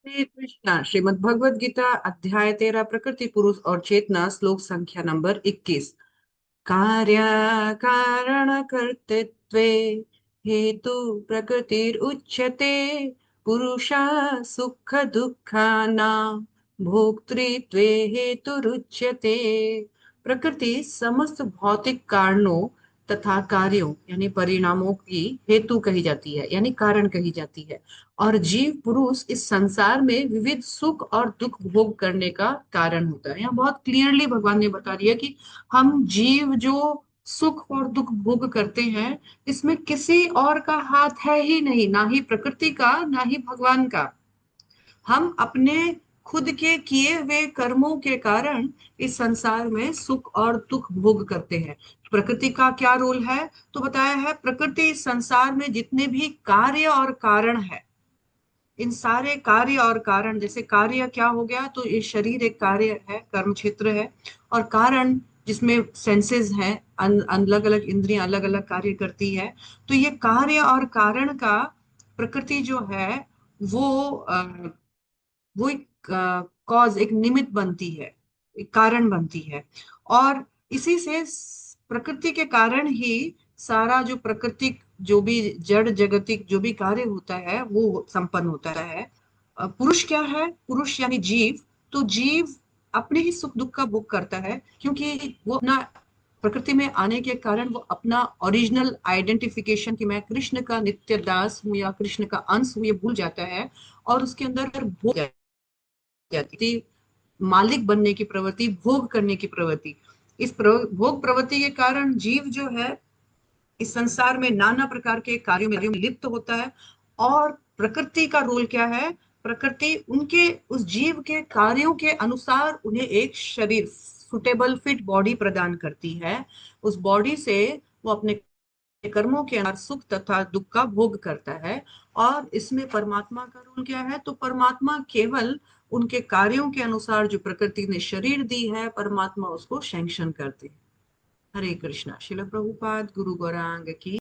हरे कृष्णा। श्रीमद् भगवद गीता अध्याय 13 प्रकृति पुरुष और चेतना श्लोक संख्या नंबर 21। कार्य कारण कर्तृत्वे हेतु प्रकृतिरुच्यते पुरुषा सुख दुःखानां भोक्तृत्वे हेतुरुच्यते। प्रकृति समस्त भौतिक कारणों तथा कार्यों यानी परिणामों की हेतु कही जाती है, यानी कारण कही जाती है। और जीव पुरुष इस संसार में विविध सुख और दुख भोग करने का कारण होता है। यहाँ बहुत क्लियरली भगवान ने बता दिया कि हम जीव जो सुख और दुख भोग करते हैं, इसमें किसी और का हाथ है ही नहीं, ना ही प्रकृति का ना ही भगवान का। हम अपने खुद के किए हुए कर्मों के कारण इस संसार में सुख और दुख भोग करते हैं। प्रकृति का क्या रोल है? तो बताया है, प्रकृति इस संसार में जितने भी कार्य और कारण है, इन सारे कार्य और कारण, जैसे कार्य क्या हो गया, तो ये शरीर एक कार्य है, कर्म क्षेत्र है। और कारण जिसमें सेंसेस हैं, अलग अलग इंद्रियां अलग अलग कार्य करती है। तो ये कार्य और कारण का प्रकृति जो है वो वो एक कॉज, एक निमित्त बनती है, एक कारण बनती है। और इसी से प्रकृति के कारण ही सारा जो प्राकृतिक, जो भी जड़ जगतिक जो भी कार्य होता है वो संपन्न होता है। पुरुष क्या है? पुरुष यानी जीव। तो जीव अपने ही सुख दुख का भोग करता है, क्योंकि वो अपना प्रकृति में आने के कारण वो अपना ओरिजिनल आइडेंटिफिकेशन कि मैं कृष्ण का नित्य दास हूँ या कृष्ण का अंश हूँ, ये भूल जाता है। और उसके अंदर भोग जाती, मालिक बनने की प्रवृत्ति, भोग करने की प्रवृत्ति। इस भोग प्रवृत्ति के कारण जीव जो है इस संसार में नाना प्रकार के कार्यों में लिप्त होता है। और प्रकृति का रोल क्या है? प्रकृति उनके उस जीव के कार्यों के अनुसार उन्हें एक शरीर, सुटेबल फिट बॉडी प्रदान करती है। उस बॉडी से वो अपने कर्मों के अनुसार सुख तथा दुख का भोग करता है। और इसमें परमात्मा का रोल क्या है? तो परमात्मा केवल उनके कार्यों के अनुसार जो प्रकृति ने शरीर दी है, परमात्मा उसको सैंक्शन करते हैं। हरे कृष्णा। शिल प्रभुपाद गुरु गौरांग की